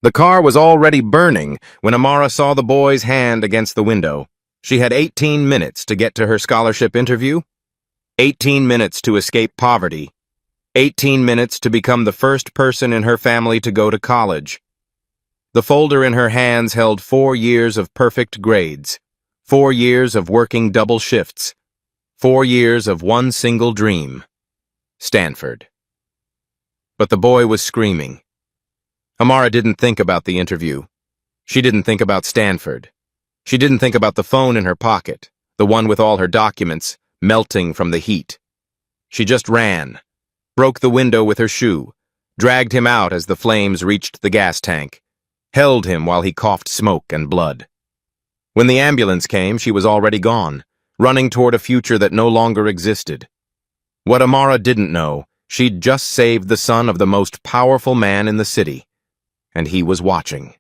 The car was already burning when Amara saw the boy's hand against the window. She had 18 minutes to get to her scholarship interview, 18 minutes to escape poverty, 18 minutes to become the first person in her family to go to college. The folder in her hands held 4 years of perfect grades, 4 years of working double shifts, 4 years of one single dream: Stanford. But the boy was screaming. Amara didn't think about the interview. She didn't think about Stanford. She didn't think about the phone in her pocket, the one with all her documents, melting from the heat. She just ran, broke the window with her shoe, dragged him out as the flames reached the gas tank, held him while he coughed smoke and blood. When the ambulance came, she was already gone, running toward a future that no longer existed. What Amara didn't know, she'd just saved the son of the most powerful man in the city, and he was watching.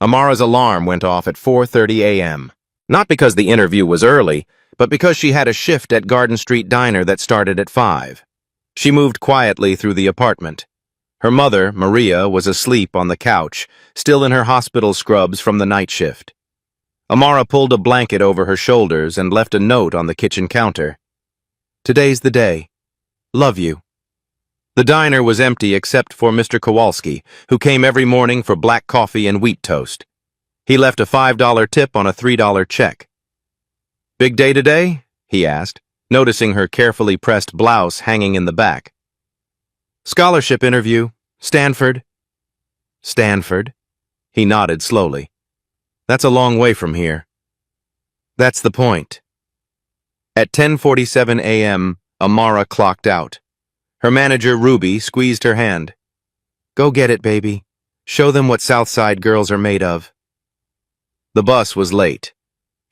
Amara's alarm went off at 4:30 a.m., not because the interview was early, but because she had a shift at Garden Street Diner that started at 5. She moved quietly through the apartment. Her mother, Maria, was asleep on the couch, still in her hospital scrubs from the night shift. Amara pulled a blanket over her shoulders and left a note on the kitchen counter. "Today's the day. Love you." The diner was empty except for Mr. Kowalski, who came every morning for black coffee and wheat toast. He left a $5 tip on a $3 check. "Big day today?" he asked, noticing her carefully pressed blouse hanging in the back. "Scholarship interview. Stanford." "Stanford?" He nodded slowly. "That's a long way from here." "That's the point." At 10:47 a.m., Amara clocked out. Her manager, Ruby, squeezed her hand. "Go get it, baby. Show them what Southside girls are made of." The bus was late.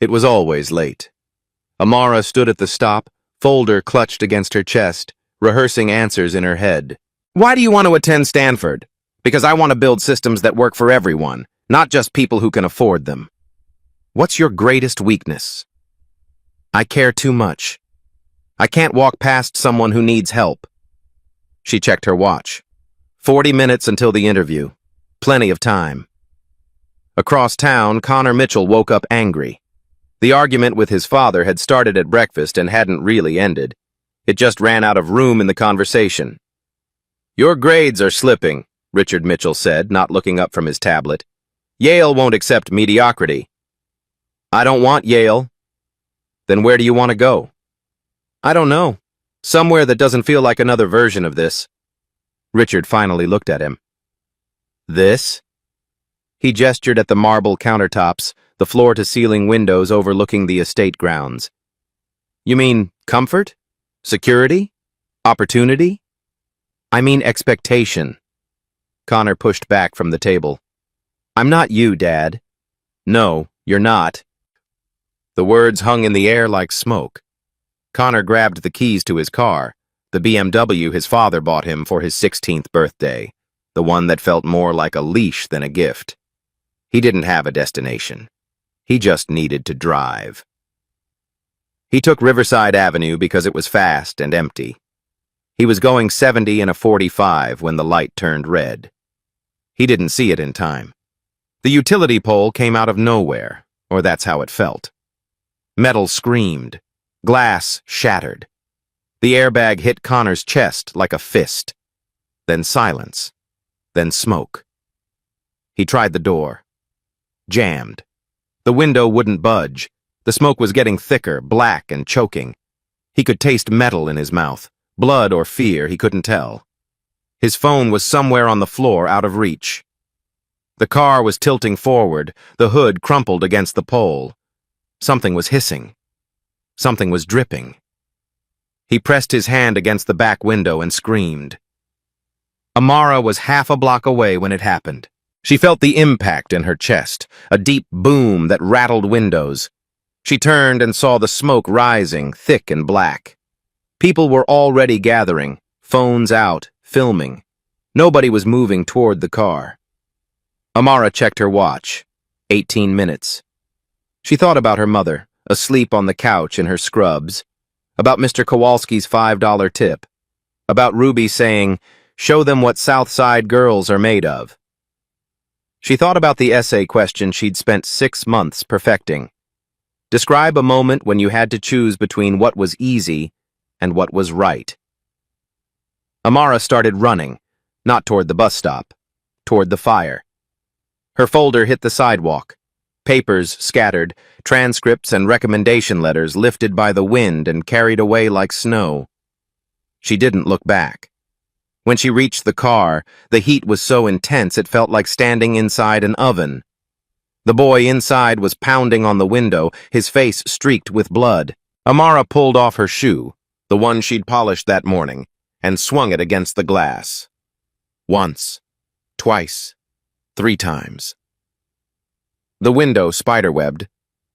It was always late. Amara stood at the stop, folder clutched against her chest, rehearsing answers in her head. "Why do you want to attend Stanford?" "Because I want to build systems that work for everyone, not just people who can afford them." "What's your greatest weakness?" "I care too much. I can't walk past someone who needs help." She checked her watch. 40 minutes until the interview. Plenty of time. Across town, Connor Mitchell woke up angry. The argument with his father had started at breakfast and hadn't really ended. It just ran out of room in the conversation. "Your grades are slipping," Richard Mitchell said, not looking up from his tablet. "Yale won't accept mediocrity." "I don't want Yale." "Then where do you want to go?" "I don't know. Somewhere that doesn't feel like another version of this." Richard finally looked at him. "This?" He gestured at the marble countertops, the floor-to-ceiling windows overlooking the estate grounds. "You mean comfort? Security? Opportunity?" "I mean expectation." Connor pushed back from the table. "I'm not you, Dad." "No, you're not." The words hung in the air like smoke. Connor grabbed the keys to his car, the BMW his father bought him for his 16th birthday, the one that felt more like a leash than a gift. He didn't have a destination. He just needed to drive. He took Riverside Avenue because it was fast and empty. He was going 70 in a 45 when the light turned red. He didn't see it in time. The utility pole came out of nowhere, or that's how it felt. Metal screamed. Glass shattered. The airbag hit Connor's chest like a fist. Then silence. Then smoke. He tried the door. Jammed. The window wouldn't budge. The smoke was getting thicker, black and choking. He could taste metal in his mouth. Blood or fear, he couldn't tell. His phone was somewhere on the floor, out of reach. The car was tilting forward, the hood crumpled against the pole. Something was hissing. Something was dripping. He pressed his hand against the back window and screamed. Amara was half a block away when it happened. She felt the impact in her chest, a deep boom that rattled windows. She turned and saw the smoke rising, thick and black. People were already gathering, phones out, filming. Nobody was moving toward the car. Amara checked her watch. 18 minutes. She thought about her mother, asleep on the couch in her scrubs, about Mr. Kowalski's $5 tip, about Ruby saying, "Show them what Southside girls are made of." She thought about the essay question she'd spent 6 months perfecting. Describe a moment when you had to choose between what was easy and what was right. Amara started running, not toward the bus stop, toward the fire. Her folder hit the sidewalk. Papers scattered, transcripts and recommendation letters lifted by the wind and carried away like snow. She didn't look back. When she reached the car, the heat was so intense it felt like standing inside an oven. The boy inside was pounding on the window, his face streaked with blood. Amara pulled off her shoe, the one she'd polished that morning, and swung it against the glass. Once, twice, 3 times. The window spiderwebbed,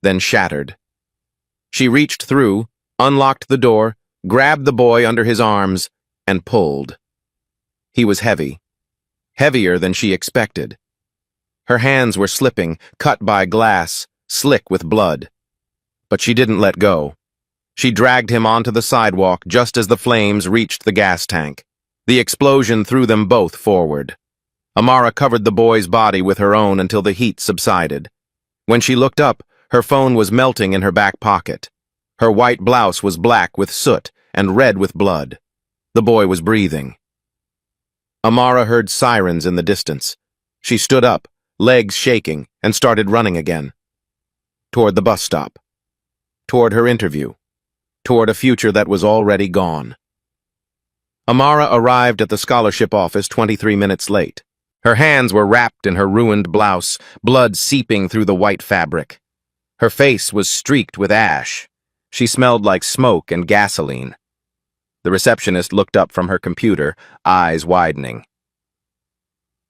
then shattered. She reached through, unlocked the door, grabbed the boy under his arms, and pulled. He was heavy, heavier than she expected. Her hands were slipping, cut by glass, slick with blood. But she didn't let go. She dragged him onto the sidewalk just as the flames reached the gas tank. The explosion threw them both forward. Amara covered the boy's body with her own until the heat subsided. When she looked up, her phone was melting in her back pocket. Her white blouse was black with soot and red with blood. The boy was breathing. Amara heard sirens in the distance. She stood up, legs shaking, and started running again. Toward the bus stop. Toward her interview. Toward a future that was already gone. Amara arrived at the scholarship office 23 minutes late. Her hands were wrapped in her ruined blouse, blood seeping through the white fabric. Her face was streaked with ash. She smelled like smoke and gasoline. The receptionist looked up from her computer, eyes widening.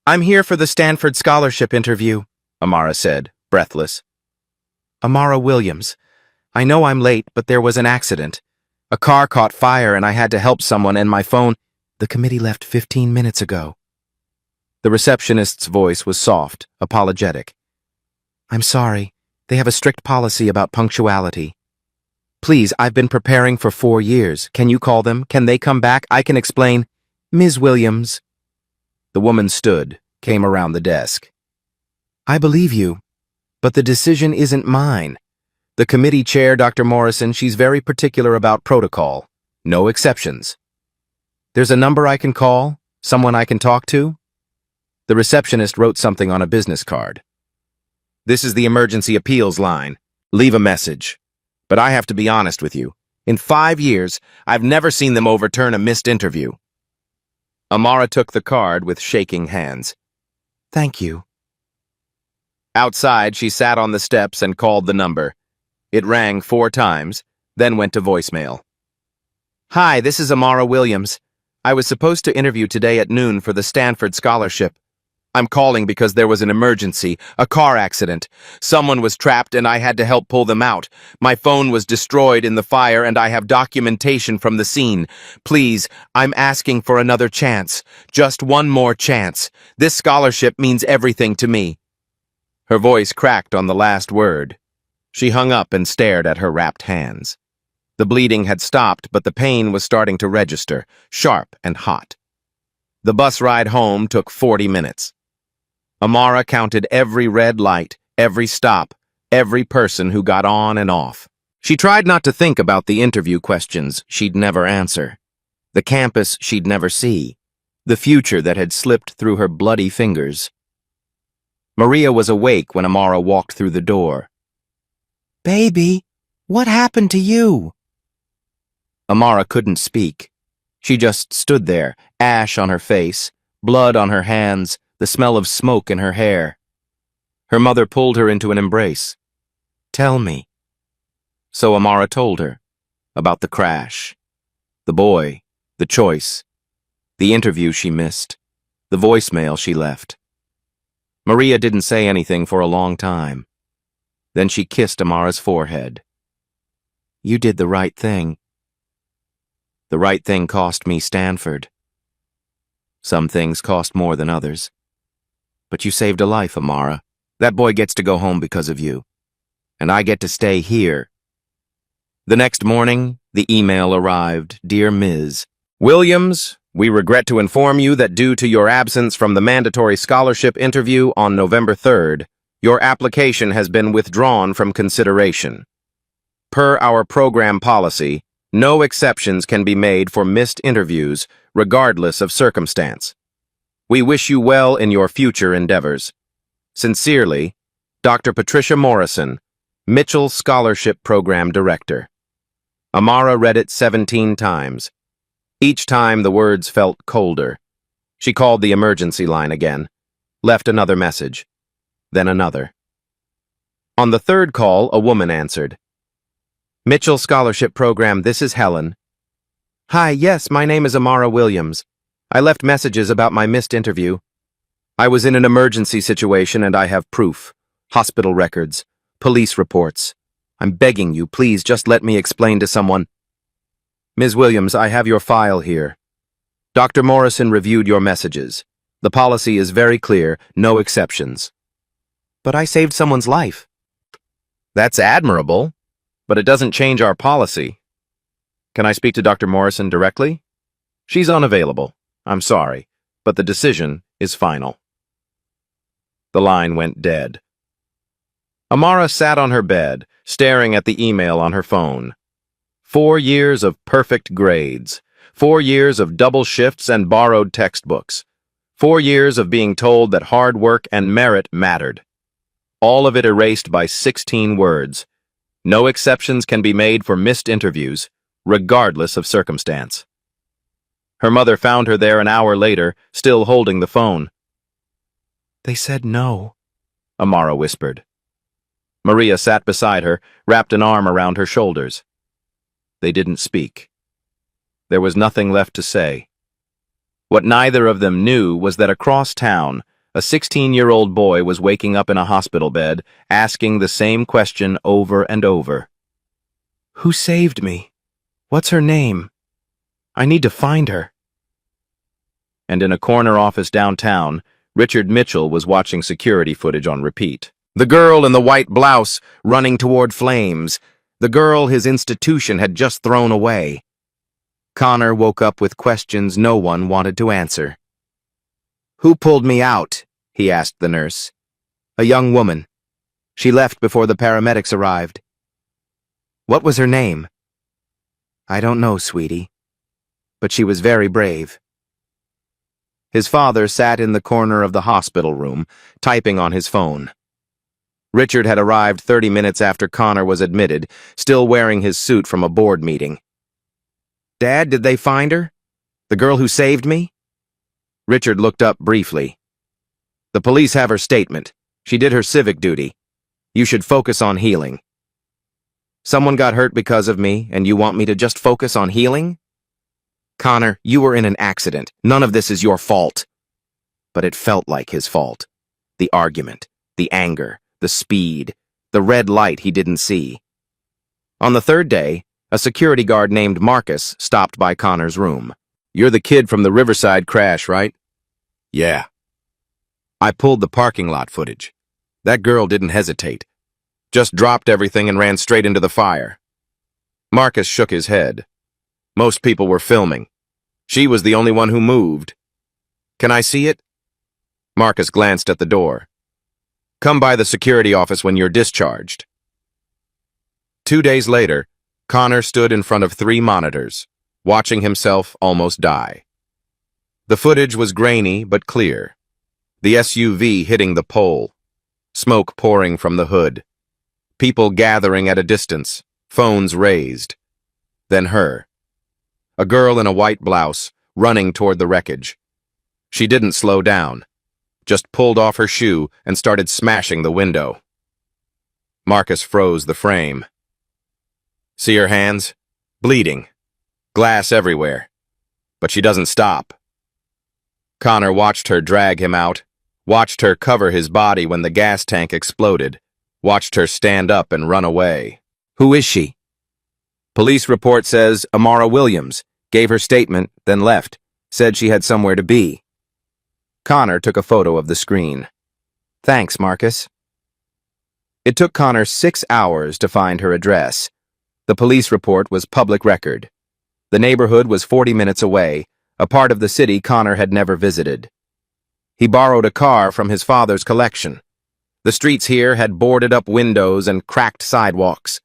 "I'm here for the Stanford scholarship interview," Amara said, breathless. "Amara Williams. I know I'm late, but there was an accident. A car caught fire and I had to help someone and my phone. The committee left 15 minutes ago." The receptionist's voice was soft, apologetic. "I'm sorry. They have a strict policy about punctuality. Please, I've been preparing for 4 years. Can you call them? Can they come back? I can explain." "Ms. Williams." The woman stood, came around the desk. "I believe you, but the decision isn't mine. The committee chair, Dr. Morrison, she's very particular about protocol. No exceptions. There's a number I can call? Someone I can talk to?" The receptionist wrote something on a business card. "This is the emergency appeals line. Leave a message. But I have to be honest with you. In 5 years, I've never seen them overturn a missed interview." Amara took the card with shaking hands. "Thank you." Outside, she sat on the steps and called the number. It rang 4 times, then went to voicemail. "Hi, this is Amara Williams. I was supposed to interview today at noon for the Stanford scholarship. I'm calling because there was an emergency, a car accident. Someone was trapped and I had to help pull them out. My phone was destroyed in the fire and I have documentation from the scene. Please, I'm asking for another chance. Just one more chance. This scholarship means everything to me." Her voice cracked on the last word. She hung up and stared at her wrapped hands. The bleeding had stopped, but the pain was starting to register, sharp and hot. The bus ride home took 40 minutes. Amara counted every red light, every stop, every person who got on and off. She tried not to think about the interview questions she'd never answer, the campus she'd never see, the future that had slipped through her bloody fingers. Maria was awake when Amara walked through the door. "Baby, what happened to you?" Amara couldn't speak. She just stood there, ash on her face, blood on her hands, the smell of smoke in her hair. Her mother pulled her into an embrace. "Tell me." So Amara told her about the crash, the boy, the choice, the interview she missed, the voicemail she left. Maria didn't say anything for a long time. Then she kissed Amara's forehead. "You did the right thing." "The right thing cost me Stanford. Some things cost more than others. But you saved a life, Amara. That boy gets to go home because of you. And I get to stay here." The next morning, the email arrived. "Dear Ms. Williams, We regret to inform you that due to your absence from the mandatory scholarship interview on November 3rd, your application has been withdrawn from consideration. Per our program policy, no exceptions can be made for missed interviews, regardless of circumstance. We wish you well in your future endeavors. Sincerely, Dr. Patricia Morrison, Mitchell Scholarship Program Director. Amara read it 17 times. Each time the words felt colder. She called the emergency line again, left another message, then another. On the third call, a woman answered. Mitchell Scholarship Program, this is Helen. Hi, yes, my name is Amara Williams. I left messages about my missed interview. I was in an emergency situation and I have proof. Hospital records, police reports. I'm begging you, please just let me explain to someone. Ms. Williams, I have your file here. Dr. Morrison reviewed your messages. The policy is very clear, no exceptions. But I saved someone's life. That's admirable, but it doesn't change our policy. Can I speak to Dr. Morrison directly? She's unavailable. I'm sorry, but the decision is final. The line went dead. Amara sat on her bed, staring at the email on her phone. 4 years of perfect grades. 4 years of double shifts and borrowed textbooks. 4 years of being told that hard work and merit mattered. All of it erased by 16 words. No exceptions can be made for missed interviews, regardless of circumstance. Her mother found her there an hour later, still holding the phone. They said no, Amara whispered. Maria sat beside her, wrapped an arm around her shoulders. They didn't speak. There was nothing left to say. What neither of them knew was that across town, a 16-year-old boy was waking up in a hospital bed, asking the same question over and over. Who saved me? What's her name? I need to find her. And in a corner office downtown, Richard Mitchell was watching security footage on repeat. The girl in the white blouse running toward flames. The girl his institution had just thrown away. Connor woke up with questions no one wanted to answer. Who pulled me out? He asked the nurse. A young woman. She left before the paramedics arrived. What was her name? I don't know, sweetie. But she was very brave. His father sat in the corner of the hospital room, typing on his phone. Richard had arrived 30 minutes after Connor was admitted, still wearing his suit from a board meeting. Dad, did they find her? The girl who saved me? Richard looked up briefly. The police have her statement. She did her civic duty. You should focus on healing. Someone got hurt because of me, and you want me to just focus on healing? Connor, you were in an accident. None of this is your fault. But it felt like his fault. The argument, the anger, the speed, the red light he didn't see. On the third day, a security guard named Marcus stopped by Connor's room. You're the kid from the Riverside crash, right? Yeah. I pulled the parking lot footage. That girl didn't hesitate. Just dropped everything and ran straight into the fire. Marcus shook his head. Most people were filming. She was the only one who moved. Can I see it? Marcus glanced at the door. Come by the security office when you're discharged. 2 days later, Connor stood in front of 3 monitors, watching himself almost die. The footage was grainy but clear. The SUV hitting the pole, smoke pouring from the hood, people gathering at a distance, phones raised. Then her. A girl in a white blouse, running toward the wreckage. She didn't slow down, just pulled off her shoe and started smashing the window. Marcus froze the frame. See her hands? Bleeding. Glass everywhere. But she doesn't stop. Connor watched her drag him out, watched her cover his body when the gas tank exploded, watched her stand up and run away. Who is she? Police report says Amara Williams, gave her statement, then left, said she had somewhere to be. Connor took a photo of the screen. Thanks, Marcus. It took Connor 6 hours to find her address. The police report was public record. The neighborhood was 40 minutes away, a part of the city Connor had never visited. He borrowed a car from his father's collection. The streets here had boarded-up windows and cracked sidewalks.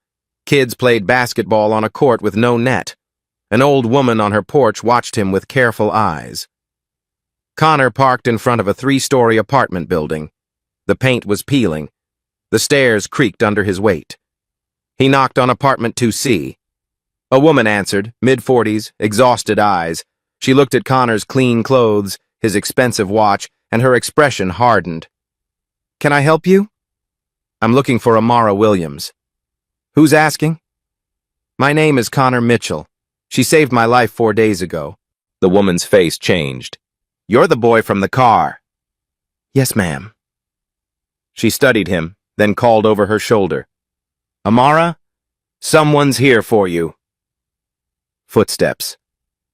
Kids played basketball on a court with no net. An old woman on her porch watched him with careful eyes. Connor parked in front of a 3-story apartment building. The paint was peeling. The stairs creaked under his weight. He knocked on apartment 2C. A woman answered, mid-40s, exhausted eyes. She looked at Connor's clean clothes, his expensive watch, and her expression hardened. "Can I help you?" "I'm looking for Amara Williams." "Who's asking?" "My name is Connor Mitchell. She saved my life 4 days ago." The woman's face changed. "You're the boy from the car." "Yes, ma'am." She studied him, then called over her shoulder. "Amara, someone's here for you." Footsteps.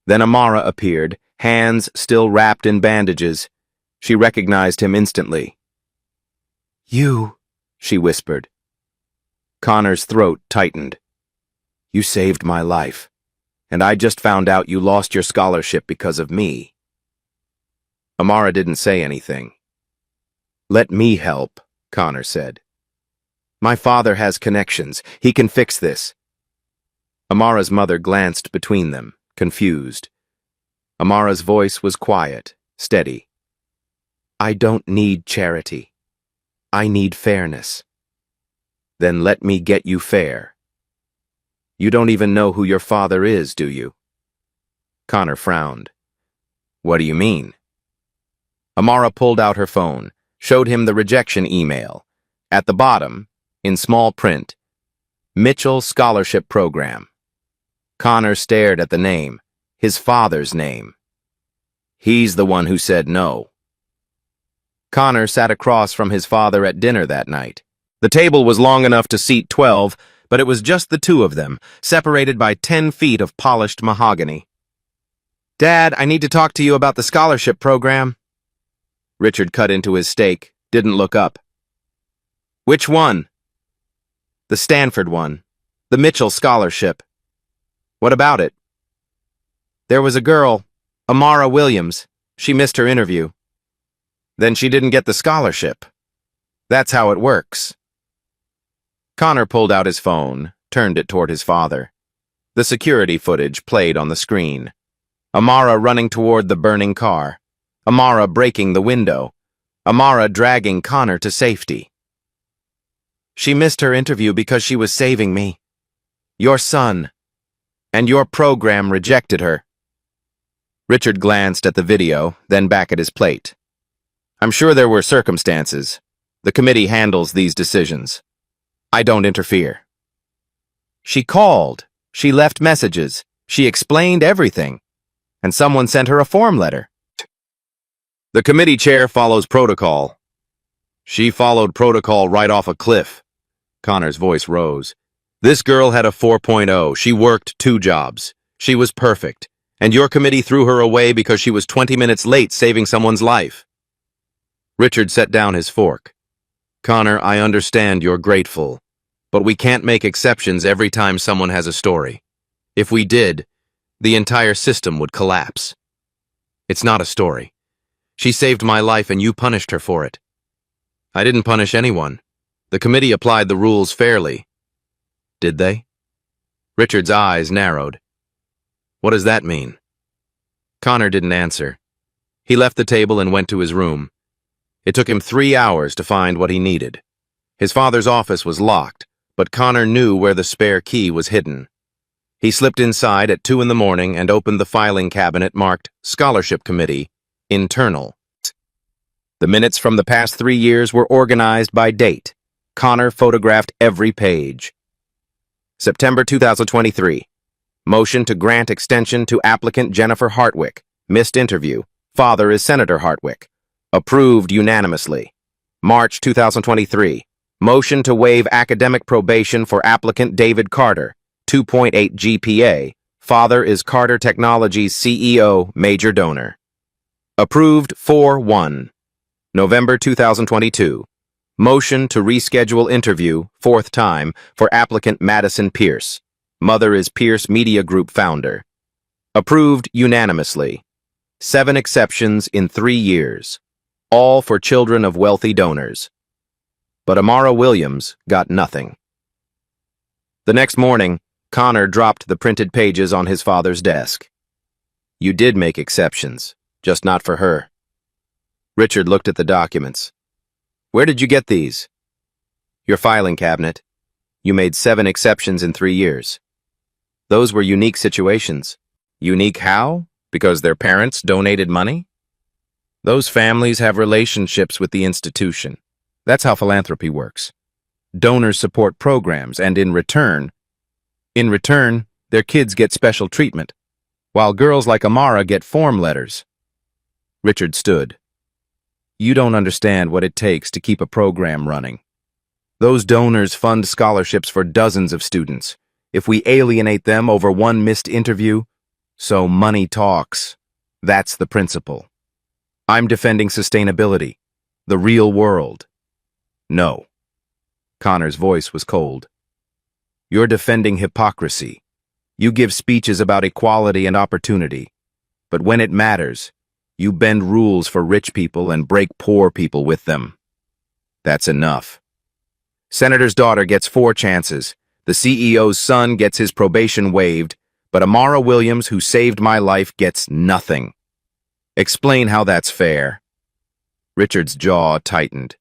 Then Amara appeared, hands still wrapped in bandages. She recognized him instantly. "You," she whispered. Connor's throat tightened. "You saved my life, and I just found out you lost your scholarship because of me." Amara didn't say anything. "Let me help," Connor said. "My father has connections. He can fix this." Amara's mother glanced between them, confused. Amara's voice was quiet, steady. "I don't need charity. I need fairness." "Then let me get you fair." "You don't even know who your father is, do you?" Connor frowned. "What do you mean?" Amara pulled out her phone, showed him the rejection email. At the bottom, in small print, Mitchell Scholarship Program. Connor stared at the name, his father's name. He's the one who said no. Connor sat across from his father at dinner that night. The table was long enough to seat 12, but it was just the two of them, separated by 10 feet of polished mahogany. "Dad, I need to talk to you about the scholarship program." Richard cut into his steak, didn't look up. "Which one?" "The Stanford one. The Mitchell Scholarship." "What about it?" "There was a girl, Amara Williams. She missed her interview." "Then she didn't get the scholarship. That's how it works." Connor pulled out his phone, turned it toward his father. The security footage played on the screen. Amara running toward the burning car. Amara breaking the window. Amara dragging Connor to safety. "She missed her interview because she was saving me. Your son. And your program rejected her." Richard glanced at the video, then back at his plate. "I'm sure there were circumstances. The committee handles these decisions. I don't interfere." "She called. She left messages. She explained everything. And someone sent her a form letter." "The committee chair follows protocol." "She followed protocol right off a cliff." Connor's voice rose. "This girl had a 4.0. She worked 2 jobs. She was perfect. And your committee threw her away because she was 20 minutes late saving someone's life." Richard set down his fork. "Connor, I understand you're grateful, but we can't make exceptions every time someone has a story. If we did, the entire system would collapse. It's not a story. She saved my life and you punished her for it." "I didn't punish anyone. The committee applied the rules fairly." "Did they?" Richard's eyes narrowed. "What does that mean?" Connor didn't answer. He left the table and went to his room. It took him 3 hours to find what he needed. His father's office was locked, but Connor knew where the spare key was hidden. He slipped inside at 2 in the morning and opened the filing cabinet marked Scholarship Committee, Internal. The minutes from the past 3 years were organized by date. Connor photographed every page. September 2023. Motion to grant extension to applicant Jennifer Hartwick. Missed interview. Father is Senator Hartwick. Approved unanimously. March 2023. Motion to waive academic probation for applicant David Carter. 2.8 GPA. Father is Carter Technologies CEO, major donor. Approved 4-1. November 2022. Motion to reschedule interview, 4th time, for applicant Madison Pierce. Mother is Pierce Media Group founder. Approved unanimously. 7 exceptions in 3 years, all for children of wealthy donors. But Amara Williams got nothing. The next morning, Connor dropped the printed pages on his father's desk. You did make exceptions, just not for her. Richard looked at the documents. Where did you get these? Your filing cabinet. You made 7 exceptions in 3 years. Those were unique situations. Unique how? Because their parents donated money? Those families have relationships with the institution. That's how philanthropy works. Donors support programs, and in return, their kids get special treatment, while girls like Amara get form letters. Richard stood. You don't understand what it takes to keep a program running. Those donors fund scholarships for dozens of students. If we alienate them over one missed interview, so money talks. That's the principle. I'm defending sustainability, the real world. No. Connor's voice was cold. You're defending hypocrisy. You give speeches about equality and opportunity, but when it matters, you bend rules for rich people and break poor people with them. That's enough. Senator's daughter gets 4 chances. The CEO's son gets his probation waived, but Amara Williams, who saved my life, gets nothing. Explain how that's fair. Richard's jaw tightened.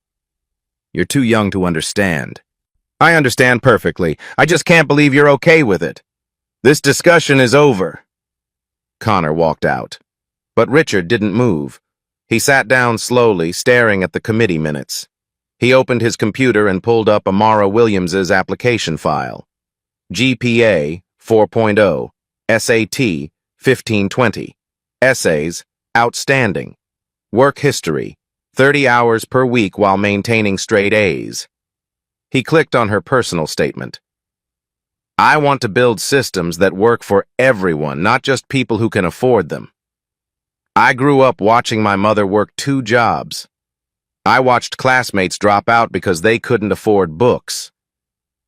You're too young to understand. I understand perfectly. I just can't believe you're okay with it. This discussion is over. Connor walked out. But Richard didn't move. He sat down slowly, staring at the committee minutes. He opened his computer and pulled up Amara Williams's application file. GPA 4.0, SAT 1520, essays outstanding, work history 30 hours per week while maintaining straight A's. He clicked on her personal statement. I want to build systems that work for everyone, not just people who can afford them. I grew up watching my mother work 2 jobs. I watched classmates drop out because they couldn't afford books.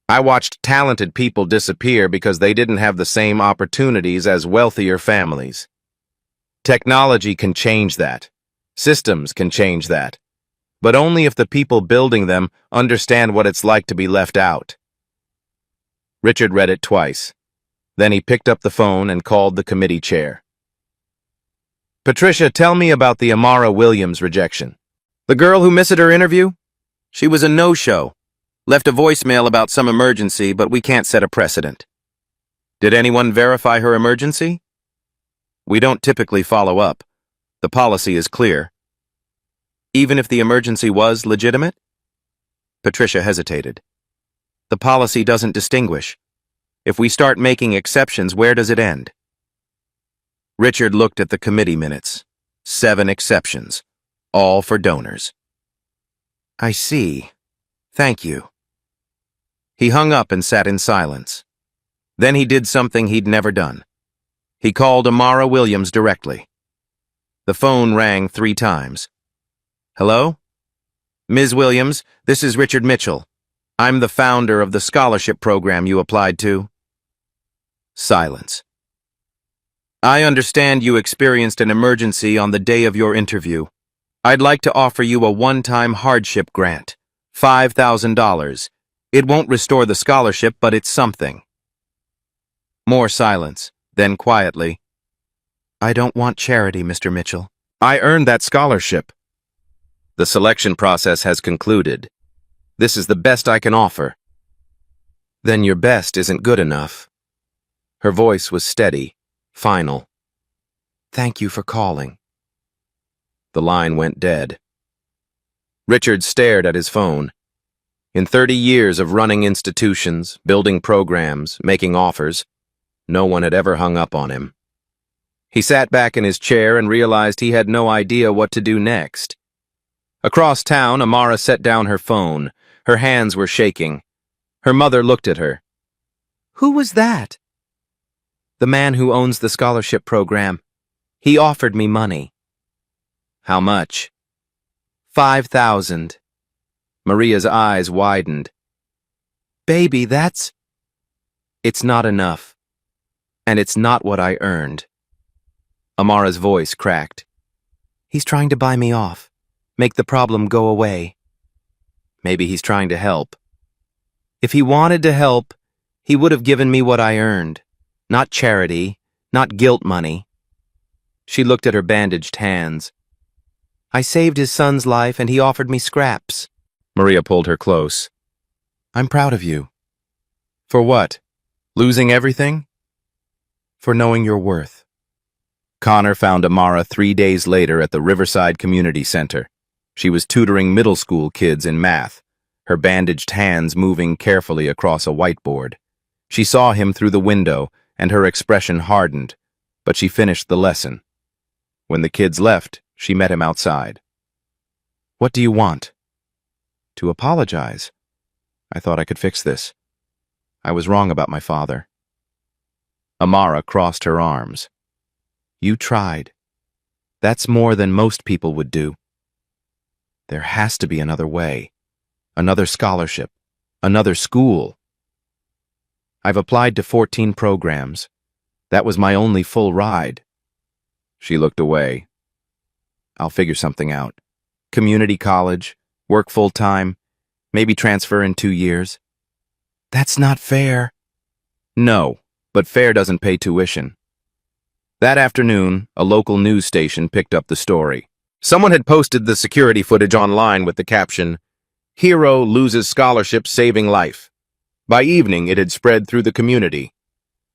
I watched talented people disappear because they didn't have the same opportunities as wealthier families. Technology can change that. Systems can change that. But only if the people building them understand what it's like to be left out. Richard read it twice. Then he picked up the phone and called the committee chair. Patricia, tell me about the Amara Williams rejection. The girl who missed her interview? She was a no-show. Left a voicemail about some emergency, but we can't set a precedent. Did anyone verify her emergency? We don't typically follow up. The policy is clear. Even if the emergency was legitimate? Patricia hesitated. The policy doesn't distinguish. If we start making exceptions, where does it end? Richard looked at the committee minutes. 7 exceptions, all for donors. I see. Thank you. He hung up and sat in silence. Then he did something he'd never done. He called Amara Williams directly. The phone rang 3 times. Hello? Ms. Williams, this is Richard Mitchell. I'm the founder of the scholarship program you applied to. Silence. I understand you experienced an emergency on the day of your interview. I'd like to offer you a one-time hardship grant, $5,000. It won't restore the scholarship, but it's something. More silence, then quietly. I don't want charity, Mr. Mitchell. I earned that scholarship. The selection process has concluded. This is the best I can offer. Then your best isn't good enough. Her voice was steady, final. Thank you for calling. The line went dead. Richard stared at his phone. In 30 years of running institutions, building programs, making offers, no one had ever hung up on him. He sat back in his chair and realized he had no idea what to do next. Across town, Amara set down her phone. Her hands were shaking. Her mother looked at her. Who was that? The man who owns the scholarship program. He offered me money. How much? $5,000. Maria's eyes widened. Baby, that's... It's not enough. And it's not what I earned. Amara's voice cracked. He's trying to buy me off. Make the problem go away. Maybe he's trying to help. If he wanted to help, he would have given me what I earned. Not charity, not guilt money. She looked at her bandaged hands. I saved his son's life and he offered me scraps. Maria pulled her close. I'm proud of you. For what? Losing everything? For knowing your worth. Connor found Amara 3 days later at the Riverside Community Center. She was tutoring middle school kids in math, her bandaged hands moving carefully across a whiteboard. She saw him through the window, and her expression hardened, but she finished the lesson. When the kids left, she met him outside. What do you want? To apologize. I thought I could fix this. I was wrong about my father. Amara crossed her arms. You tried. That's more than most people would do. There has to be another way. Another scholarship. Another school. I've applied to 14 programs. That was my only full ride. She looked away. I'll figure something out. Community college, work full-time, maybe transfer in 2 years. That's not fair. No, but fair doesn't pay tuition. That afternoon, a local news station picked up the story. Someone had posted the security footage online with the caption, "Hero loses scholarship saving life." By evening, it had spread through the community.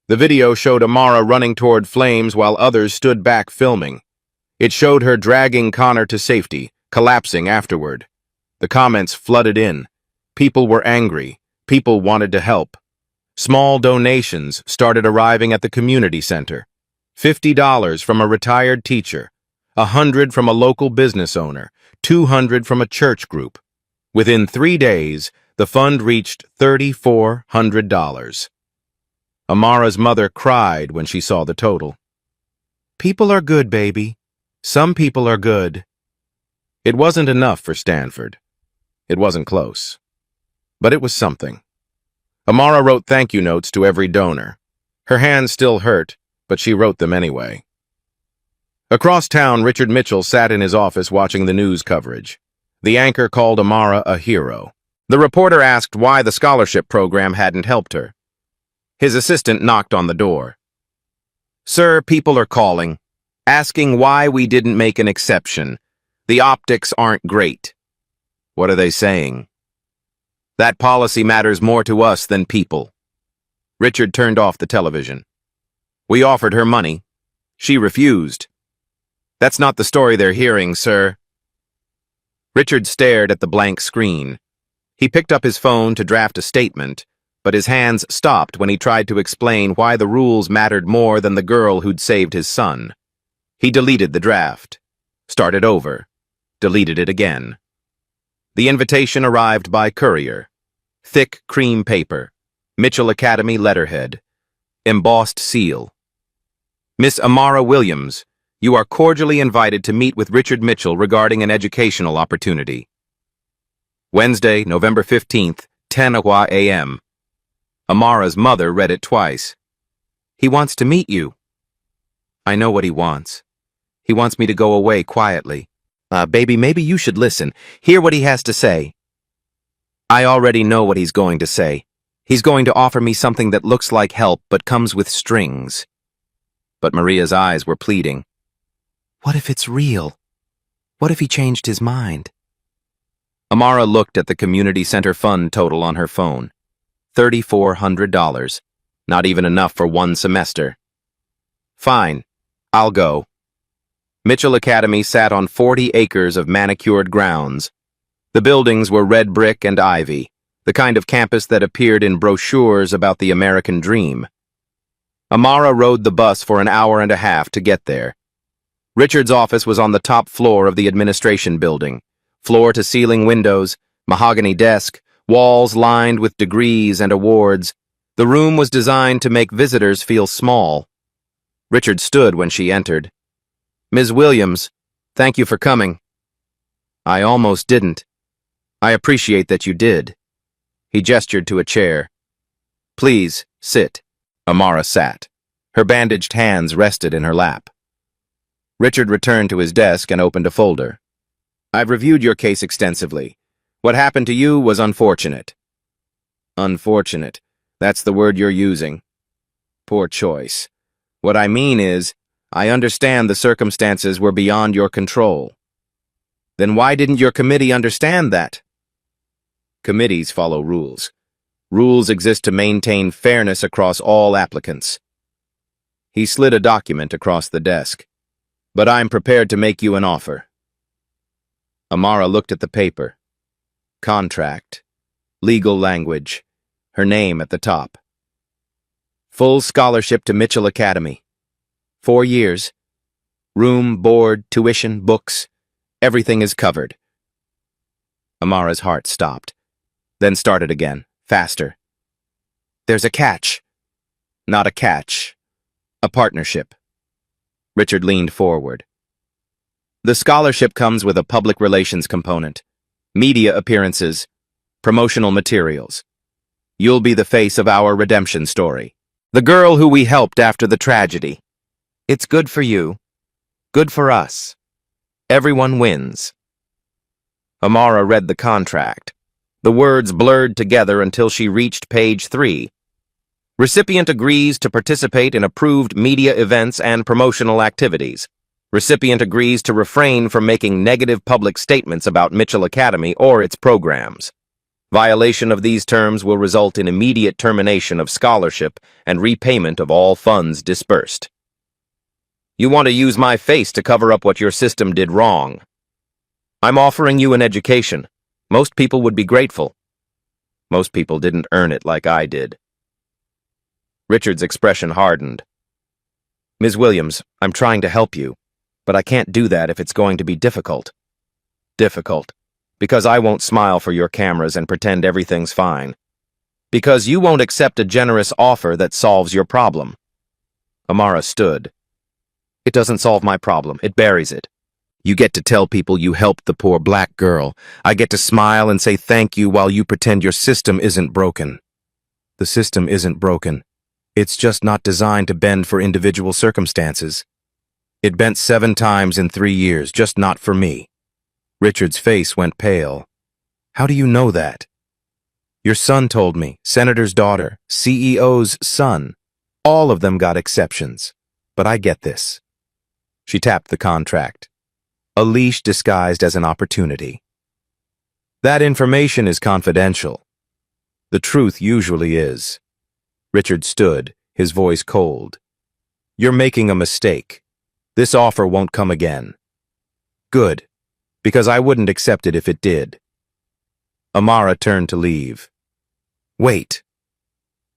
The video showed Amara running toward flames while others stood back filming. It showed her dragging Connor to safety, collapsing afterward. The comments flooded in. People were angry. People wanted to help. Small donations started arriving at the community center. $50 from a retired teacher, $100 from a local business owner, $200 from a church group. Within 3 days, the fund reached $3,400. Amara's mother cried when she saw the total. People are good, baby. Some people are good. It wasn't enough for Stanford. It wasn't close. But it was something. Amara wrote thank you notes to every donor. Her hands still hurt, but she wrote them anyway. Across town, Richard Mitchell sat in his office watching the news coverage. The anchor called Amara a hero. The reporter asked why the scholarship program hadn't helped her. His assistant knocked on the door. Sir, people are calling, asking why we didn't make an exception. The optics aren't great. What are they saying? That policy matters more to us than people. Richard turned off the television. We offered her money. She refused. That's not the story they're hearing, sir. Richard stared at the blank screen. He picked up his phone to draft a statement, but his hands stopped when he tried to explain why the rules mattered more than the girl who'd saved his son. He deleted the draft, started over, deleted it again. The invitation arrived by courier. Thick cream paper, Mitchell Academy letterhead, embossed seal. Miss Amara Williams, you are cordially invited to meet with Richard Mitchell regarding an educational opportunity. Wednesday, November 15th, 10 a.m. Amara's mother read it twice. He wants to meet you. I know what he wants. He wants me to go away quietly. Baby, maybe you should listen. Hear what he has to say. I already know what he's going to say. He's going to offer me something that looks like help but comes with strings. But Maria's eyes were pleading. What if it's real? What if he changed his mind? Amara looked at the community center fund total on her phone. $3,400. Not even enough for 1 semester. Fine. I'll go. Mitchell Academy sat on 40 acres of manicured grounds. The buildings were red brick and ivy, the kind of campus that appeared in brochures about the American dream. Amara rode the bus for an hour and a half to get there. Richard's office was on the top floor of the administration building. Floor-to-ceiling windows, mahogany desk, walls lined with degrees and awards. The room was designed to make visitors feel small. Richard stood when she entered. Ms. Williams, thank you for coming. I almost didn't. I appreciate that you did. He gestured to a chair. Please, sit. Amara sat. Her bandaged hands rested in her lap. Richard returned to his desk and opened a folder. I've reviewed your case extensively. What happened to you was unfortunate. Unfortunate. That's the word you're using. Poor choice. What I mean is, I understand the circumstances were beyond your control. Then why didn't your committee understand that? Committees follow rules. Rules exist to maintain fairness across all applicants. He slid a document across the desk. But I'm prepared to make you an offer. Amara looked at the paper. Contract. Legal language. Her name at the top. Full scholarship to Mitchell Academy. 4 years. Room, board, tuition, books. Everything is covered. Amara's heart stopped, then started again, faster. There's a catch. Not a catch. A partnership. Richard leaned forward. The scholarship comes with a public relations component, media appearances, promotional materials. You'll be the face of our redemption story. The girl who we helped after the tragedy. It's good for you. Good for us. Everyone wins. Amara read the contract. The words blurred together until she reached page 3. Recipient agrees to participate in approved media events and promotional activities. Recipient agrees to refrain from making negative public statements about Mitchell Academy or its programs. Violation of these terms will result in immediate termination of scholarship and repayment of all funds disbursed. You want to use my face to cover up what your system did wrong. I'm offering you an education. Most people would be grateful. Most people didn't earn it like I did. Richard's expression hardened. Ms. Williams, I'm trying to help you, but I can't do that if it's going to be difficult. Difficult. Because I won't smile for your cameras and pretend everything's fine. Because you won't accept a generous offer that solves your problem. Amara stood. It doesn't solve my problem. It buries it. You get to tell people you helped the poor black girl. I get to smile and say thank you while you pretend your system isn't broken. The system isn't broken. It's just not designed to bend for individual circumstances. It bent 7 times in 3 years, just not for me. Richard's face went pale. How do you know that? Your son told me, Senator's daughter, CEO's son. All of them got exceptions. But I get this. She tapped the contract. A leash disguised as an opportunity. That information is confidential. The truth usually is. Richard stood, his voice cold. You're making a mistake. This offer won't come again. Good, because I wouldn't accept it if it did. Amara turned to leave. Wait.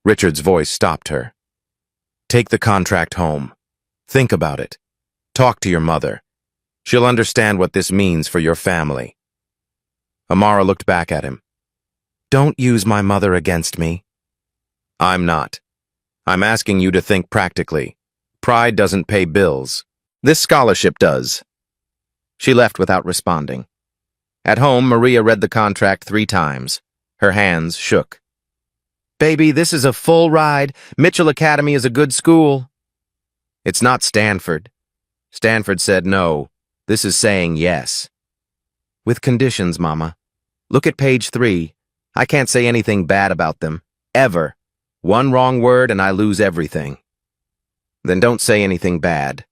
Richard's voice stopped her. Take the contract home. Think about it. Talk to your mother. She'll understand what this means for your family. Amara looked back at him. Don't use my mother against me. I'm not. I'm asking you to think practically. Pride doesn't pay bills. This scholarship does. She left without responding. At home, Maria read the contract 3 times. Her hands shook. Baby, this is a full ride. Mitchell Academy is a good school. It's not Stanford. Stanford said no. This is saying yes. With conditions, Mama. Look at page 3. I can't say anything bad about them. Ever. One wrong word and I lose everything. Then don't say anything bad.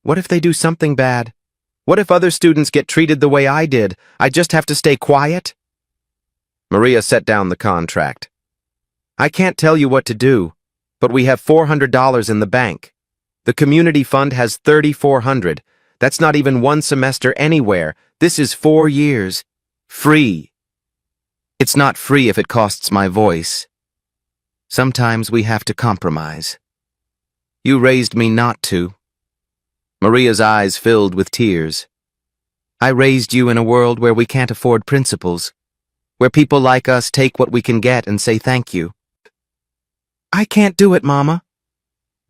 What if they do something bad? What if other students get treated the way I did? I just have to stay quiet? Maria set down the contract. I can't tell you what to do, but we have $400 in the bank. The community fund has $3,400. That's not even 1 semester anywhere. This is 4 years. Free. It's not free if it costs my voice. Sometimes we have to compromise. You raised me not to. Maria's eyes filled with tears. I raised you in a world where we can't afford principles, where people like us take what we can get and say thank you. I can't do it, Mama.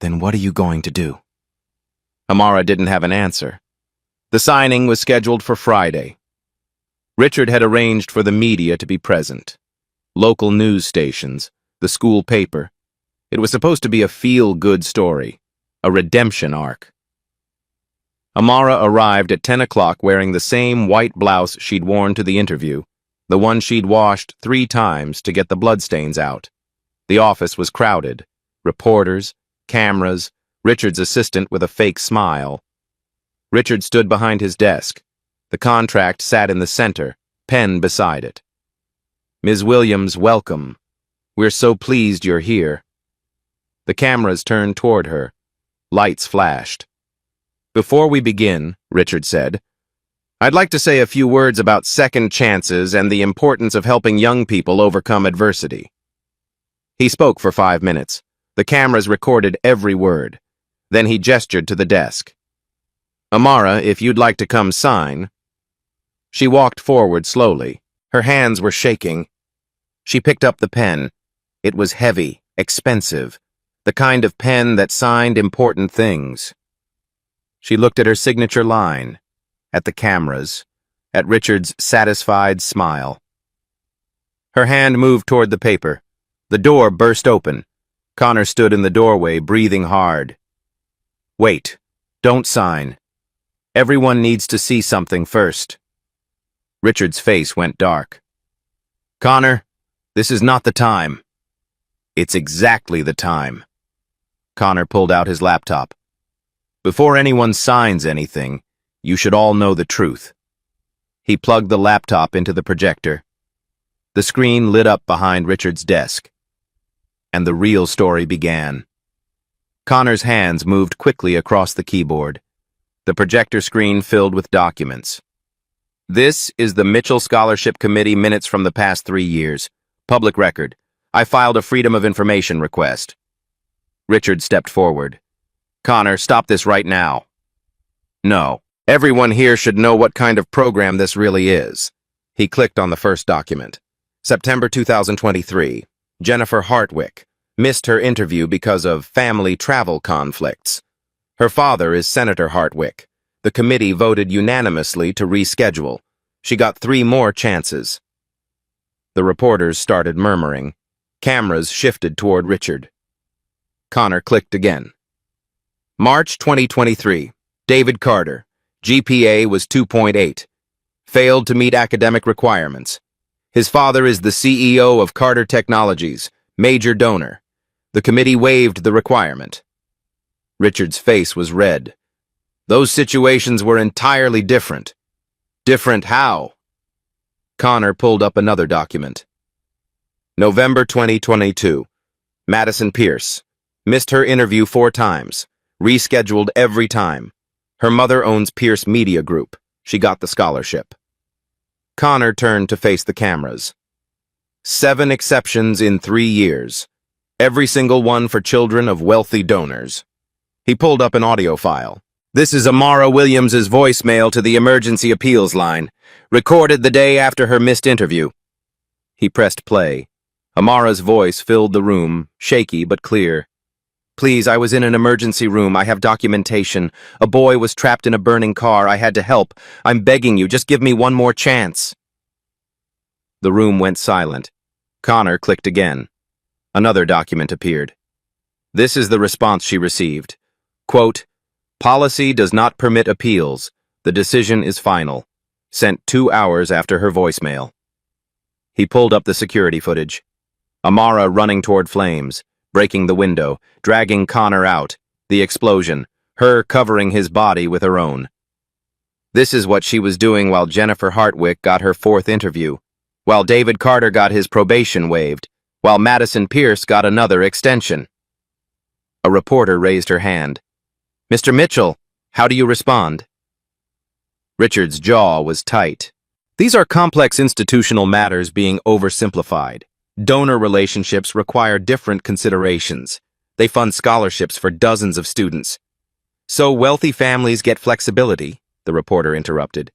Then what are you going to do? Amara didn't have an answer. The signing was scheduled for Friday. Richard had arranged for the media to be present. Local news stations, the school paper. It was supposed to be a feel-good story, a redemption arc. Amara arrived at 10 o'clock wearing the same white blouse she'd worn to the interview, the one she'd washed 3 times to get the bloodstains out. The office was crowded. Reporters, cameras, Richard's assistant with a fake smile. Richard stood behind his desk. The contract sat in the center, pen beside it. "Ms. Williams, welcome. We're so pleased you're here." The cameras turned toward her. Lights flashed. "Before we begin," Richard said, "I'd like to say a few words about second chances and the importance of helping young people overcome adversity." He spoke for 5 minutes. The cameras recorded every word. Then he gestured to the desk. "Amara, if you'd like to come sign." She walked forward slowly. Her hands were shaking. She picked up the pen. It was heavy, expensive, the kind of pen that signed important things. She looked at her signature line, at the cameras, at Richard's satisfied smile. Her hand moved toward the paper. The door burst open. Connor stood in the doorway, breathing hard. "Wait. Don't sign. Everyone needs to see something first." Richard's face went dark. "Connor, this is not the time." "It's exactly the time." Connor pulled out his laptop. "Before anyone signs anything, you should all know the truth." He plugged the laptop into the projector. The screen lit up behind Richard's desk. And the real story began. Connor's hands moved quickly across the keyboard. The projector screen filled with documents. "This is the Mitchell Scholarship Committee minutes from the past 3 years. Public record. I filed a Freedom of Information request." Richard stepped forward. "Connor, stop this right now." "No. Everyone here should know what kind of program this really is." He clicked on the first document. September 2023. Jennifer Hartwick missed her interview because of family travel conflicts. Her father is Senator Hartwick. The committee voted unanimously to reschedule. She got 3 more chances. The reporters started murmuring. Cameras shifted toward Richard. Connor clicked again. March 2023. David Carter. GPA was 2.8. Failed to meet academic requirements. His father is the CEO of Carter Technologies, major donor. The committee waived the requirement. Richard's face was red. Those situations were entirely different. Different how? Connor pulled up another document. November 2022. Madison Pierce. Missed her interview 4 times. Rescheduled every time. Her mother owns Pierce Media Group. She got the scholarship. Connor turned to face the cameras. 7 exceptions in 3 years. Every single one for children of wealthy donors. He pulled up an audio file. "This is Amara Williams' voicemail to the emergency appeals line, recorded the day after her missed interview." He pressed play. Amara's voice filled the room, shaky but clear. "Please, I was in an emergency room. I have documentation. A boy was trapped in a burning car. I had to help. I'm begging you, just give me one more chance." The room went silent. Connor clicked again. Another document appeared. This is the response she received. Quote, "Policy does not permit appeals. The decision is final." Sent 2 hours after her voicemail. He pulled up the security footage. Amara running toward flames, breaking the window, dragging Connor out, the explosion, her covering his body with her own. This is what she was doing while Jennifer Hartwick got her 4th interview, while David Carter got his probation waived, while Madison Pierce got another extension. A reporter raised her hand. "Mr. Mitchell, how do you respond?" Richard's jaw was tight. These are complex institutional matters being oversimplified. Donor relationships require different considerations. They fund scholarships for dozens of students. "So wealthy families get flexibility," the reporter interrupted.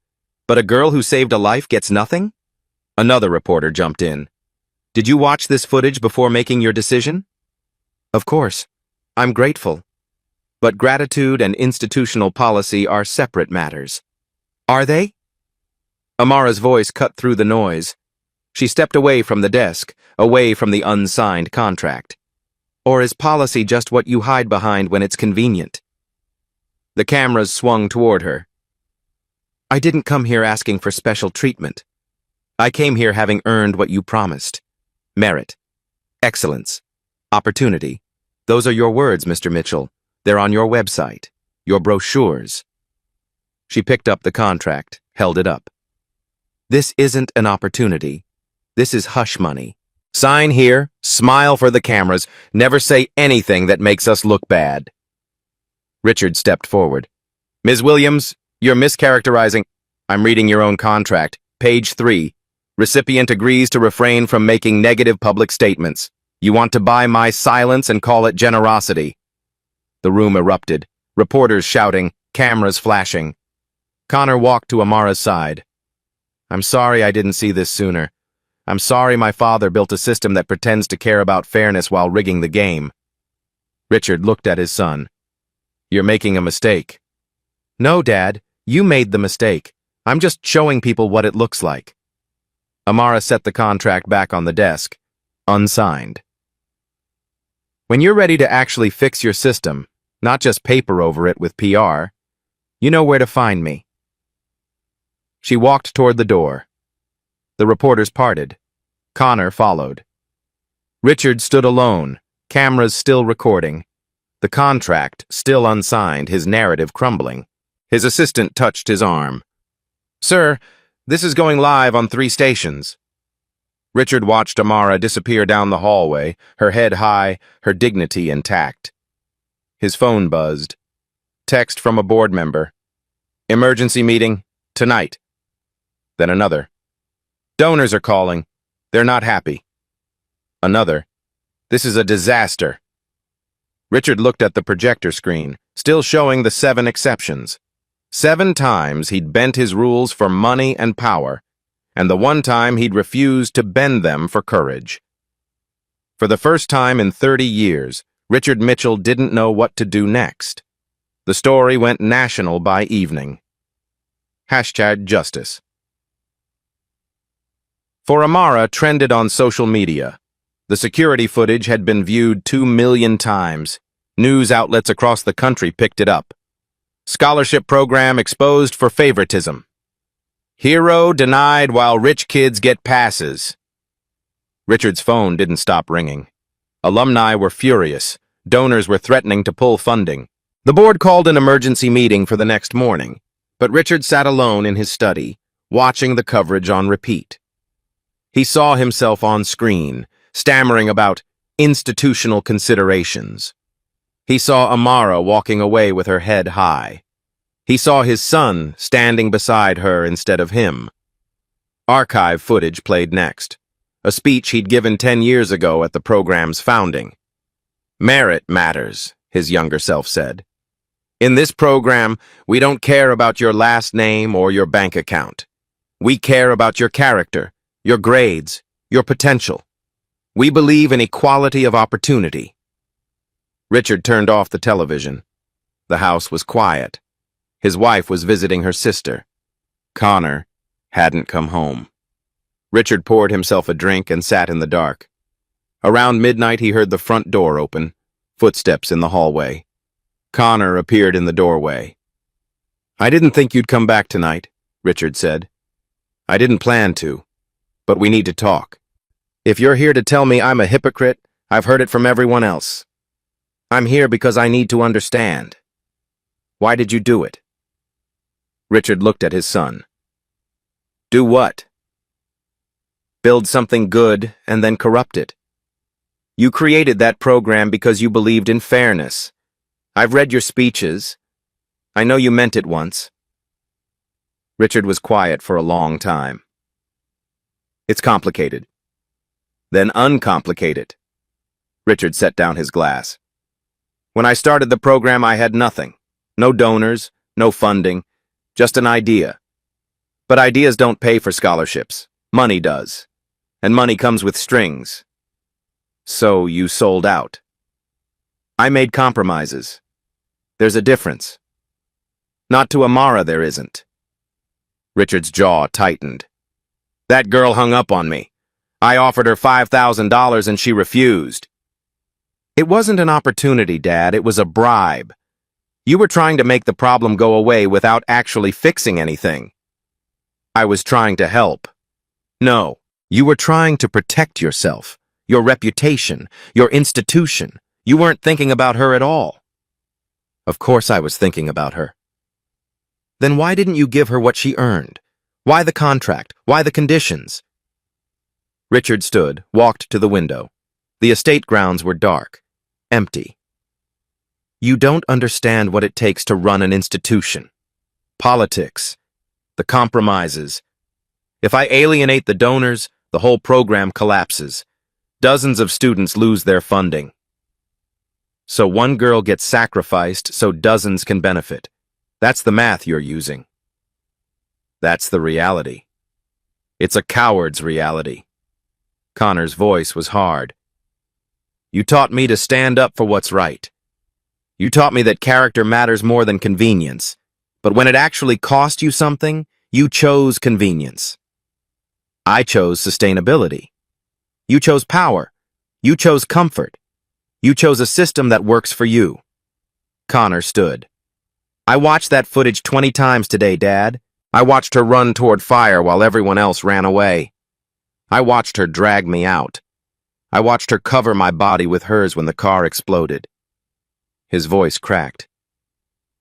"But a girl who saved a life gets nothing?" Another reporter jumped in. "Did you watch this footage before making your decision?" "Of course. I'm grateful. But gratitude and institutional policy are separate matters." "Are they?" Amara's voice cut through the noise. She stepped away from the desk, away from the unsigned contract. "Or is policy just what you hide behind when it's convenient?" The cameras swung toward her. I didn't come here asking for special treatment. I came here having earned what you promised. Merit. Excellence. Opportunity. Those are your words, Mr. Mitchell. They're on your website. Your brochures. She picked up the contract, held it up. This isn't an opportunity. This is hush money. Sign here, smile for the cameras, never say anything that makes us look bad. Richard stepped forward. Ms. Williams, you're mischaracterizing. I'm reading your own contract. Page 3. Recipient agrees to refrain from making negative public statements. You want to buy my silence and call it generosity. The room erupted, reporters shouting, cameras flashing. Connor walked to Amara's side. I'm sorry I didn't see this sooner. I'm sorry my father built a system that pretends to care about fairness while rigging the game. Richard looked at his son. You're making a mistake. No, Dad, you made the mistake. I'm just showing people what it looks like. Amara set the contract back on the desk, unsigned. When you're ready to actually fix your system, not just paper over it with PR, you know where to find me. She walked toward the door. The reporters parted. Connor followed. Richard stood alone, cameras still recording. The contract still unsigned, his narrative crumbling. His assistant touched his arm. Sir, this is going live on 3 stations. Richard watched Amara disappear down the hallway, her head high, her dignity intact. His phone buzzed. Text from a board member. Emergency meeting, tonight. Then another. Donors are calling. They're not happy. Another. This is a disaster. Richard looked at the projector screen, still showing the 7 exceptions. 7 times he'd bent his rules for money and power, and the 1 time he'd refused to bend them for courage. For the first time in 30 years, Richard Mitchell didn't know what to do next. The story went national by evening. #Justice. For Amara trended on social media. The security footage had been viewed 2 million times. News outlets across the country picked it up. Scholarship program exposed for favoritism. Hero denied while rich kids get passes. Richard's phone didn't stop ringing. Alumni were furious. Donors were threatening to pull funding. The board called an emergency meeting for the next morning, but Richard sat alone in his study, watching the coverage on repeat. He saw himself on screen, stammering about institutional considerations. He saw Amara walking away with her head high. He saw his son standing beside her instead of him. Archive footage played next, a speech he'd given 10 years ago at the program's founding. Merit matters, his younger self said. In this program, we don't care about your last name or your bank account. We care about your character, your grades, your potential. We believe in equality of opportunity. Richard turned off the television. The house was quiet. His wife was visiting her sister. Connor hadn't come home. Richard poured himself a drink and sat in the dark. Around midnight, he heard the front door open, footsteps in the hallway. Connor appeared in the doorway. I didn't think you'd come back tonight, Richard said. I didn't plan to, but we need to talk. If you're here to tell me I'm a hypocrite, I've heard it from everyone else. I'm here because I need to understand. Why did you do it? Richard looked at his son. Do what? Build something good and then corrupt it. You created that program because you believed in fairness. I've read your speeches. I know you meant it once. Richard was quiet for a long time. It's complicated. Then uncomplicate it. Richard set down his glass. When I started the program, I had nothing. No donors, no funding, just an idea. But ideas don't pay for scholarships. Money does. And money comes with strings. So you sold out. I made compromises. There's a difference. Not to Amara, there isn't. Richard's jaw tightened. That girl hung up on me. I offered her $5,000 and she refused. It wasn't an opportunity, Dad. It was a bribe. You were trying to make the problem go away without actually fixing anything. I was trying to help. No, you were trying to protect yourself, your reputation, your institution. You weren't thinking about her at all. Of course I was thinking about her. Then why didn't you give her what she earned? Why the contract? Why the conditions? Richard stood, walked to the window. The estate grounds were dark, empty. You don't understand what it takes to run an institution. Politics, the compromises. If I alienate the donors, the whole program collapses. Dozens of students lose their funding. So one girl gets sacrificed so dozens can benefit. That's the math you're using. That's the reality. It's a coward's reality. Connor's voice was hard. You taught me to stand up for what's right. You taught me that character matters more than convenience. But when it actually cost you something, you chose convenience. I chose sustainability. You chose power. You chose comfort. You chose a system that works for you. Connor stood. I watched that footage 20 times today, Dad. I watched her run toward fire while everyone else ran away. I watched her drag me out. I watched her cover my body with hers when the car exploded. His voice cracked.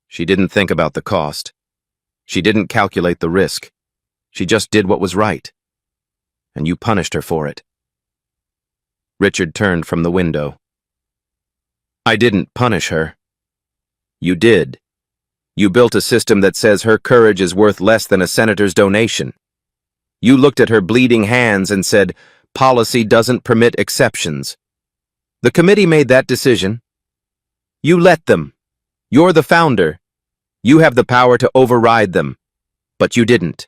She didn't think about the cost. She didn't calculate the risk. She just did what was right. And you punished her for it. Richard turned from the window. I didn't punish her. You did. You built a system that says her courage is worth less than a senator's donation. You looked at her bleeding hands and said, policy doesn't permit exceptions. The committee made that decision. You let them. You're the founder. You have the power to override them. But you didn't.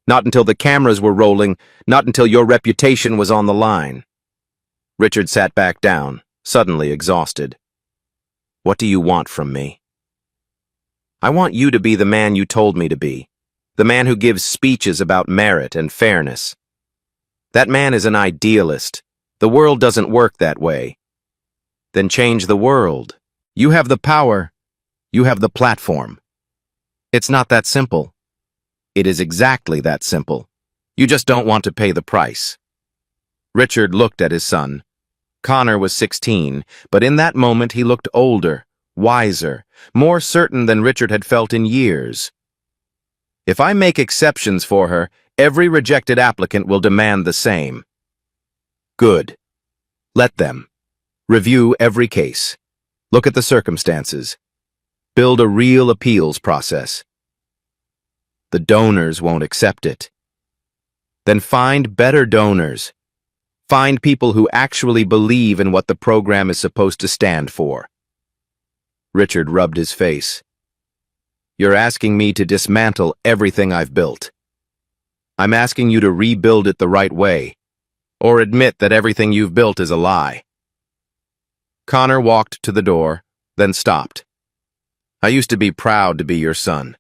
Not until the cameras were rolling, not until your reputation was on the line. Richard sat back down, suddenly exhausted. What do you want from me? I want you to be the man you told me to be, the man who gives speeches about merit and fairness. That man is an idealist. The world doesn't work that way. Then change the world. You have the power. You have the platform. It's not that simple. It is exactly that simple. You just don't want to pay the price. Richard looked at his son. Connor was 16, but in that moment he looked older, wiser, more certain than Richard had felt in years. If I make exceptions for her, every rejected applicant will demand the same. Good. Let them. Review every case. Look at the circumstances. Build a real appeals process. The donors won't accept it. Then find better donors. Find people who actually believe in what the program is supposed to stand for. Richard rubbed his face. You're asking me to dismantle everything I've built. I'm asking you to rebuild it the right way, or admit that everything you've built is a lie. Connor walked to the door, then stopped. I used to be proud to be your son.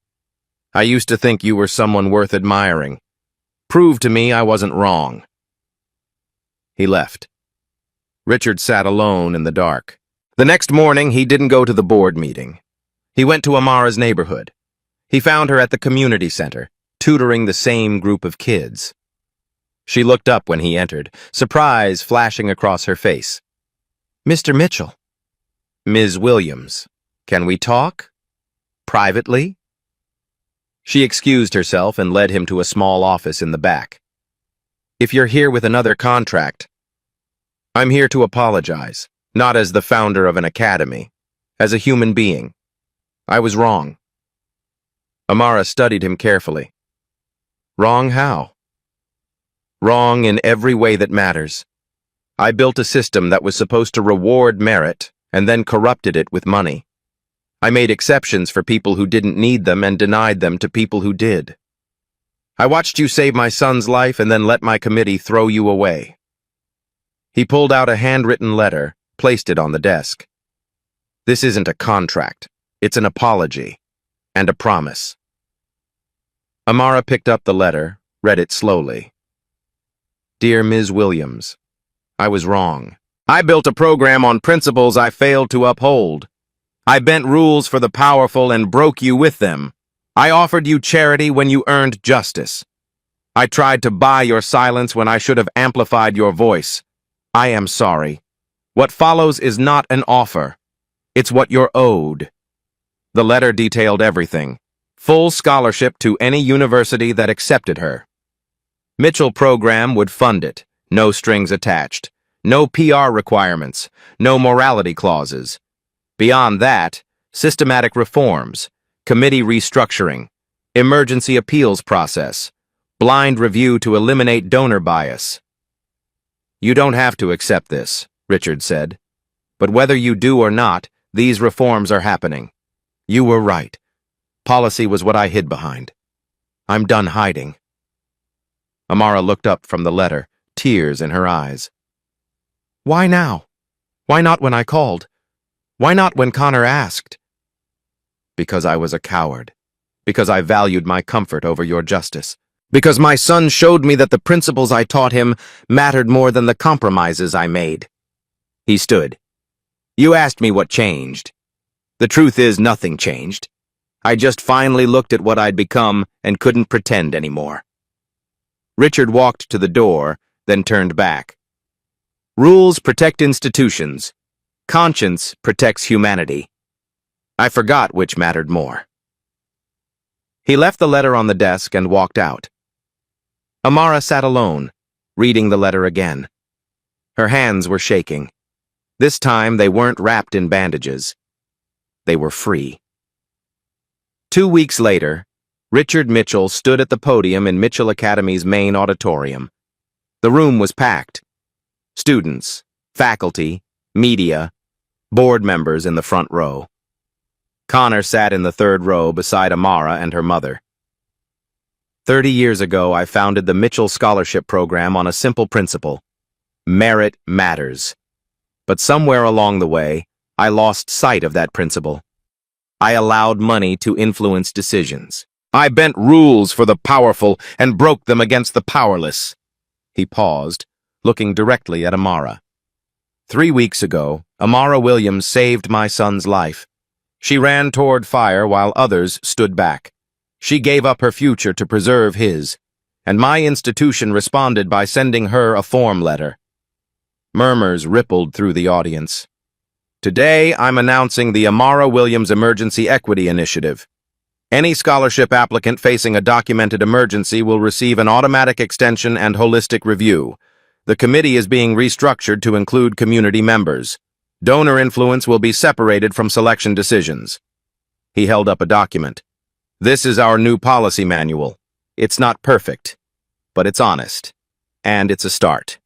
I used to think you were someone worth admiring. Prove to me I wasn't wrong. He left. Richard sat alone in the dark. The next morning, he didn't go to the board meeting. He went to Amara's neighborhood. He found her at the community center, tutoring the same group of kids. She looked up when he entered, surprise flashing across her face. Mr. Mitchell. Ms. Williams. Can we talk? Privately? She excused herself and led him to a small office in the back. If you're here with another contract, I'm here to apologize, not as the founder of an academy, as a human being. I was wrong. Amara studied him carefully. Wrong how? Wrong in every way that matters. I built a system that was supposed to reward merit and then corrupted it with money. I made exceptions for people who didn't need them and denied them to people who did. I watched you save my son's life and then let my committee throw you away. He pulled out a handwritten letter, placed it on the desk. This isn't a contract. It's an apology and a promise. Amara picked up the letter, read it slowly. Dear Ms. Williams, I was wrong. I built a program on principles I failed to uphold. I bent rules for the powerful and broke you with them. I offered you charity when you earned justice. I tried to buy your silence when I should have amplified your voice. I am sorry. What follows is not an offer. It's what you're owed. The letter detailed everything. Full scholarship to any university that accepted her. Mitchell program would fund it. No strings attached. No PR requirements. No morality clauses. Beyond that, systematic reforms, committee restructuring, emergency appeals process, blind review to eliminate donor bias. You don't have to accept this, Richard said. But whether you do or not, these reforms are happening. You were right. Policy was what I hid behind. I'm done hiding. Amara looked up from the letter, tears in her eyes. Why now? Why not when I called? Why not when Connor asked? Because I was a coward. Because I valued my comfort over your justice. Because my son showed me that the principles I taught him mattered more than the compromises I made. He stood. You asked me what changed. The truth is nothing changed. I just finally looked at what I'd become and couldn't pretend anymore. Richard walked to the door, then turned back. Rules protect institutions. Conscience protects humanity. I forgot which mattered more. He left the letter on the desk and walked out. Amara sat alone, reading the letter again. Her hands were shaking. This time they weren't wrapped in bandages. They were free. 2 weeks later, Richard Mitchell stood at the podium in Mitchell Academy's main auditorium. The room was packed. Students, faculty, media, board members in the front row. Connor sat in the third row beside Amara and her mother. 30 years ago, I founded the Mitchell Scholarship Program on a simple principle. Merit matters. But somewhere along the way, I lost sight of that principle. I allowed money to influence decisions. I bent rules for the powerful and broke them against the powerless. He paused, looking directly at Amara. 3 weeks ago, Amara Williams saved my son's life. She ran toward fire while others stood back. She gave up her future to preserve his, and my institution responded by sending her a form letter. Murmurs rippled through the audience. Today, I'm announcing the Amara Williams Emergency Equity Initiative. Any scholarship applicant facing a documented emergency will receive an automatic extension and holistic review. The committee is being restructured to include community members. Donor influence will be separated from selection decisions. He held up a document. This is our new policy manual. It's not perfect, but it's honest. And it's a start.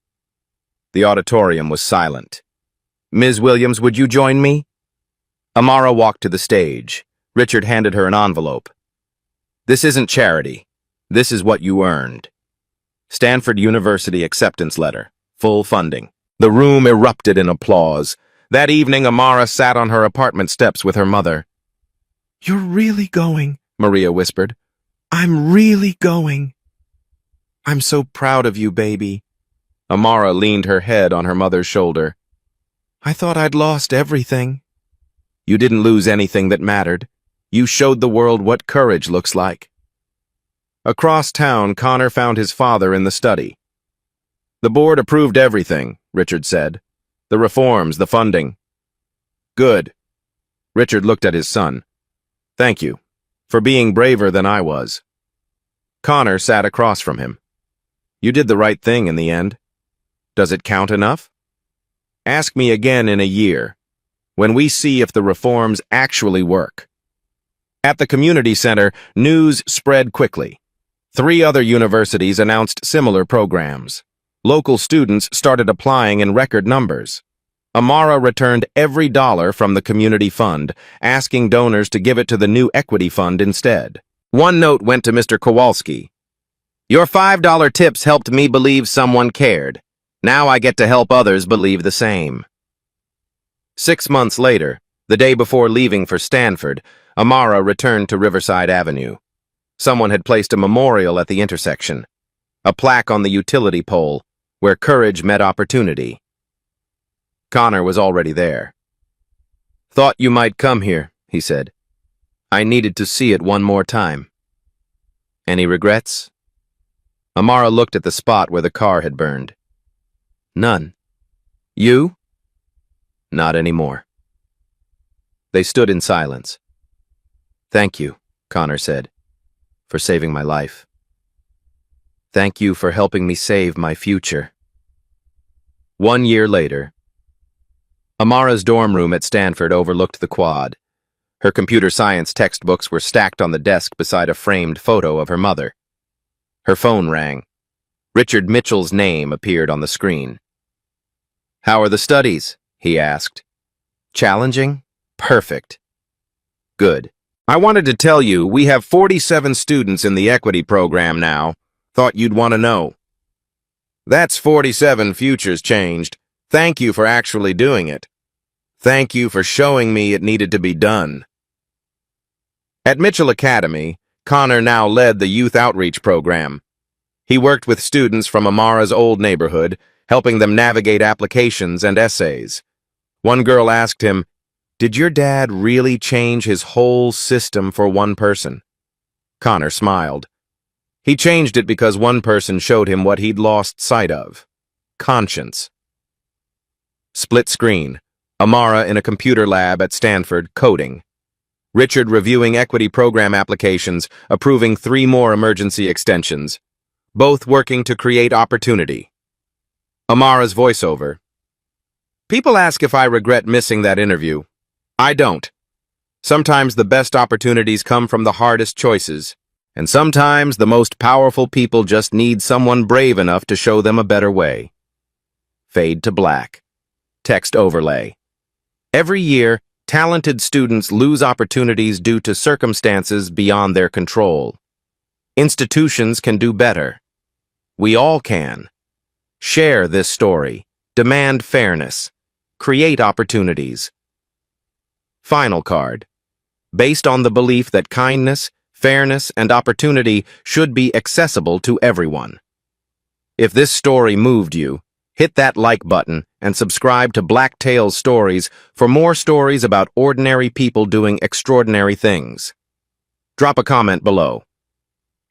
The auditorium was silent. Ms. Williams, would you join me? Amara walked to the stage. Richard handed her an envelope. This isn't charity. This is what you earned. Stanford University acceptance letter. Full funding. The room erupted in applause. That evening, Amara sat on her apartment steps with her mother. You're really going, Maria whispered. I'm really going. I'm so proud of you, baby. Amara leaned her head on her mother's shoulder. I thought I'd lost everything. You didn't lose anything that mattered. You showed the world what courage looks like. Across town, Connor found his father in the study. The board approved everything, Richard said. The reforms, the funding. Good. Richard looked at his son. Thank you, for being braver than I was. Connor sat across from him. You did the right thing in the end. Does it count enough? Ask me again in a year, when we see if the reforms actually work. At the community center, news spread quickly. 3 other universities announced similar programs. Local students started applying in record numbers. Amara returned every dollar from the community fund, asking donors to give it to the new equity fund instead. One note went to Mr. Kowalski. Your $5 tips helped me believe someone cared. Now I get to help others believe the same. 6 months later, the day before leaving for Stanford, Amara returned to Riverside Avenue. Someone had placed a memorial at the intersection, a plaque on the utility pole, where courage met opportunity. Connor was already there. Thought you might come here, he said. I needed to see it one more time. Any regrets? Amara looked at the spot where the car had burned. None. You? Not anymore. They stood in silence. Thank you, Connor said, for saving my life. Thank you for helping me save my future. 1 year later, Amara's dorm room at Stanford overlooked the quad. Her computer science textbooks were stacked on the desk beside a framed photo of her mother. Her phone rang. Richard Mitchell's name appeared on the screen. How are the studies? He asked. Challenging? Perfect. Good. I wanted to tell you we have 47 students in the equity program now. Thought you'd want to know. That's 47 futures changed. Thank you for actually doing it. Thank you for showing me it needed to be done. At Mitchell Academy, Connor now led the youth outreach program. He worked with students from Amara's old neighborhood, helping them navigate applications and essays. One girl asked him, "Did your dad really change his whole system for one person?" Connor smiled. He changed it because one person showed him what he'd lost sight of: conscience. Split screen. Amara in a computer lab at Stanford, coding. Richard reviewing equity program applications, approving 3 more emergency extensions, both working to create opportunity. Amara's voiceover. People ask if I regret missing that interview. I don't. Sometimes the best opportunities come from the hardest choices, and sometimes the most powerful people just need someone brave enough to show them a better way. Fade to black. Text overlay. Every year, talented students lose opportunities due to circumstances beyond their control. Institutions can do better. We all can. Share this story. Demand fairness. Create opportunities. Final card. Based on the belief that kindness, fairness, and opportunity should be accessible to everyone. If this story moved you, hit that like button and subscribe to Black Tales Stories for more stories about ordinary people doing extraordinary things. Drop a comment below.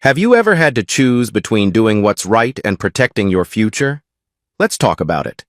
Have you ever had to choose between doing what's right and protecting your future? Let's talk about it.